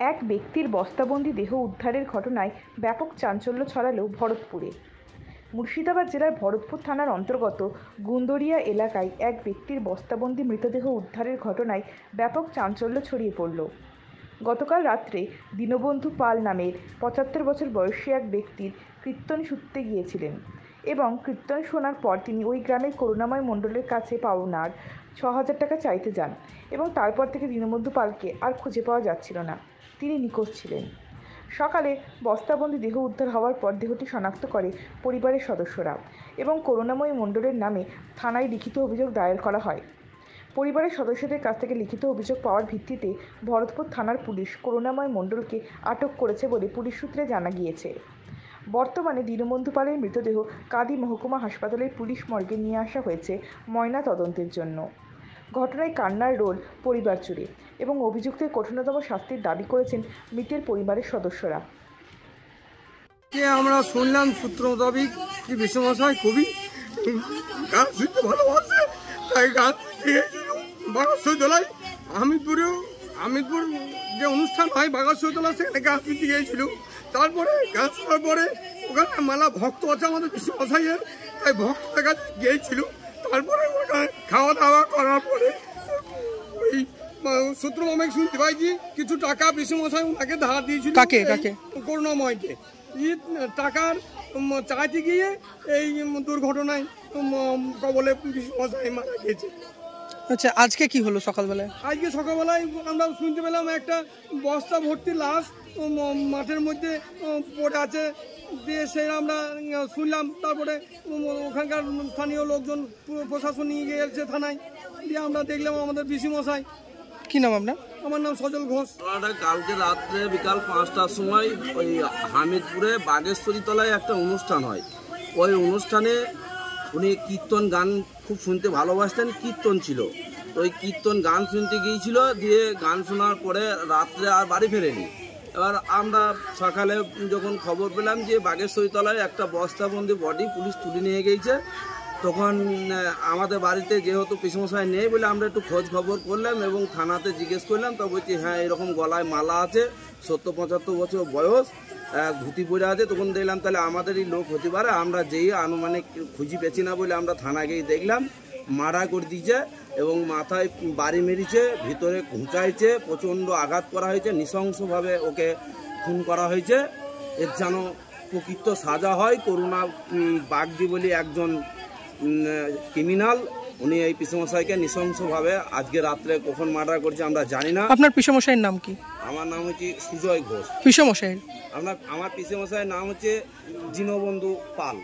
এক ব্যক্তির বস্তাবন্দি দেহ উদ্ধারের ঘটনায় ব্যাপক চাঞ্চল্য ছড়ালো ভরতপুরে। মুর্শিদাবাদ জেলার ভরতপুর থানার অন্তর্গত গুন্দরিয়া এলাকায় এক ব্যক্তির বস্তাবন্দি মৃতদেহ উদ্ধারের ঘটনায় ব্যাপক চাঞ্চল্য ছড়িয়ে পড়ল। গতকাল রাত্রে দীনবন্ধু পাল নামের ৭৫ বছর বয়সী এক ব্যক্তির কীর্তন শুনতে গিয়েছিলেন এবং কীর্তন শোনার পর তিনি ওই গ্রামের করুণাময় মণ্ডলের কাছে পাওনার ৬,০০০ টাকা চাইতে যান এবং তারপর থেকে দীনবন্ধু পালকে আর খুঁজে পাওয়া যাচ্ছিল না। তিনি নিখোঁজ ছিলেন। সকালে বস্তাবন্দি দেহ উদ্ধার হওয়ার পর দেহটি শনাক্ত করে পরিবারের সদস্যরা এবং করুণাময় মণ্ডলের নামে থানায় লিখিত অভিযোগ দায়ের করা হয়। পরিবারের সদস্যদের কাছ থেকে লিখিত অভিযোগ পাওয়ার ভিত্তিতে ভরতপুর থানার পুলিশ করুণাময় মণ্ডলকে আটক করেছে বলে পুলিশ সূত্রে জানা গিয়েছে। বর্তমানে দীনবন্ধু পালের মৃতদেহ কাঁদি মহকুমা হাসপাতালের পুলিশ মর্গে নিয়ে আসা হয়েছে ময়না তদন্তের জন্য। ঘটনায় কান্নার রোল পরিবার জুড়ে এবং অভিযুক্তের কঠিনতম শাস্তির দাবি করেছেন মৃতের পরিবারের সদস্যরা। আমরা শুনলাম সূত্র মোতাবেক কি বিশ্বমশাই খুবই গান শুনতে ভালোবাসে, তাই গান বাগাসতলায় আমিরপুর যে অনুষ্ঠান হয় বাগাসতলা সেখানে গান শুনতে গিয়েছিল। তারপরে গান শোনার পরে ওখানে মেলা ভক্ত আছে আমাদের বিশ্বমশাইয়ের, তাই ভক্তদের কাছে গিয়েছিল। তারপরে ওখানে খাওয়া দাওয়া করার পরে ওই সূত্র মোতাবেক শুনতে পাইছি কিছু টাকা বিশ্বমশাই ওনাকে ধার দিয়েছিল। কাকে? করুণাময়কে। টাকার চাইতে গিয়ে এই দুর্ঘটনায় কবলে বিশ্বমশাই মারা গেছে। আচ্ছা, আজকে কি হলো সকালবেলায়? আজকে সকালবেলায় আমরা শুনতে পেলাম একটা বস্তা ভর্তি লাশ মাঠের মধ্যে পড়ে আছে, দিয়ে সেই আমরা শুনলাম। তারপরে ওখানকার স্থানীয় লোকজন প্রশাসন নিয়ে গিয়েছে থানায়, দিয়ে আমরা দেখলাম আমাদের বিশ্বমশাই। কি নাম আপনার? আমার নাম সজল ঘোষ। কালকে রাত্রে বিকাল ৫টার সময় ওই হামিদপুরে বাগেশ্বরী তলায় একটা অনুষ্ঠান হয়। ওই অনুষ্ঠানে উনি কীর্তন গান খুব শুনতে ভালোবাসতেন, কীর্তন ছিল। তো ওই কীর্তন গান শুনতে গিয়েছিল, দিয়ে গান শোনার পরে রাত্রে আর বাড়ি ফেরেনি। এবার আমরা সকালে যখন খবর পেলাম যে বাগেশ্বরী তলায় একটা বস্তাবন্দি বডি পুলিশ তুলে নিয়ে গিয়েছে, তখন আমাদের বাড়িতে যেহেতু পিসমশাই নেই বলে আমরা একটু খোঁজ খবর করলাম এবং থানাতে জিজ্ঞেস করলাম। তো বলছি হ্যাঁ এরকম গলায় মালা আছে, ৭০-৭৫ বছর বয়স, ধুতি পরে আছে। তখন দেখলাম তাহলে আমাদেরই লোক হতে পারে। আমরা যেই আনুমানিক খুঁজি পেছি না বলে আমরা থানা গিয়ে দেখলাম মারা করে দিয়েছে এবং মাথায় বাড়ি মেরেছে, ভিতরে ঘুঁচাইছে, প্রচণ্ড আঘাত করা হয়েছে, নৃশংসভাবে ওকে খুন করা হয়েছে। এর যেন প্রকৃত সাজা হয়। করুণা বাগদি বলে একজন ক্রিমিনাল, উনি এই পিসমশাইকে নৃশংসভাবে আজকে রাত্রে কখন মার্ডার করছে আমরা জানি না। আপনার পিসমশাইয়ের নাম কি? আমার নাম হচ্ছে সুজয় ঘোষ। পিসমশাইয়ের? আমার পিসমশাইয়ের নাম হচ্ছে দীনবন্ধু পাল।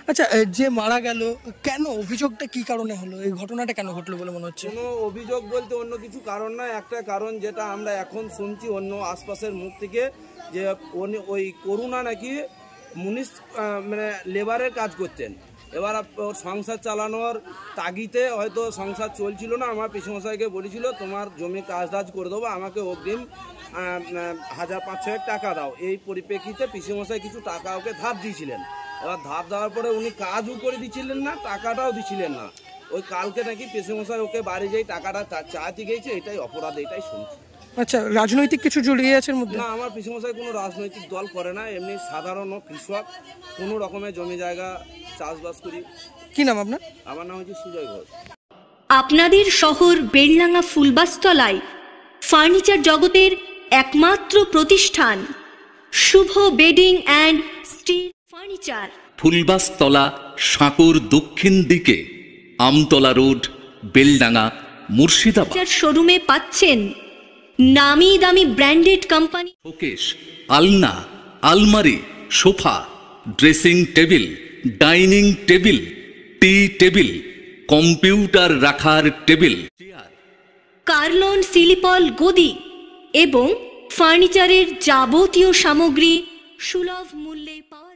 আচ্ছা, যে মারা গেল কেন, অভিযোগটা কি কারণে হলো, এই ঘটনাটা কেন ঘটলো বলে মনে হচ্ছে? কোনো অভিযোগ বলতে অন্য কিছু কারণ নয়, একটা কারণ যেটা আমরা এখন শুনছি অন্য আশপাশের মুখ থেকে, যে ওই করুণা নাকি মানে লেবারের কাজ করতেন। এবার ওর সংসার চালানোর তাগিতে হয়তো সংসার চলছিল না। আমার পিসমশাইকে বলেছিল তোমার জমি কাজ টাজ করে দেবো, আমাকে অগ্রিম ১,৫০০ টাকা দাও। এই পরিপ্রেক্ষিতে পিসমশাই কিছু টাকা ওকে ধার দিয়েছিলেন। এবার ধার দেওয়ার পরে উনি কাজও করে দিচ্ছিলেন না, টাকাটাও দিচ্ছিলেন না। ওই কালকে নাকি পিসমশাই ওকে বাড়ি যেই টাকাটা চাইতে গিয়েছে, এটাই অপরাধ, এটাই শুনছি। আচ্ছা, রাজনৈতিক কিছু জড়িয়ে আছে মধ্যে? না, আমার পিসমশাই কোনো রাজনৈতিক দল করে না, এমনি সাধারণ কৃষক, কোনো রকমের জমি জায়গা চাষবাস করি। কি নাম আপনার? আমার নাম হচ্ছে সুজয় ঘোষ। আপনাদের শহর বেলডাঙ্গা ফুলবাস্তলায় ফার্নিচার জগতের একমাত্র প্রতিষ্ঠান শুভ bedding and steel furniture, Phulbastala, সাঁকুর দক্ষিণ দিকে, আমতলা রোড, বেলডাঙ্গা, মুর্শিদাবাদ। শোরুমে পাচ্ছেন নামি দামি ব্র্যান্ডেড কোম্পানি শোকেস, আলনা, আলমারি, sofa, dressing table, dining table, tea table, computer রাখার টেবিল, চেয়ার, কার্লন সিলিপল গদি এবং ফার্নিচারের যাবতীয় সামগ্রী সুলভ মূল্যে পাওয়া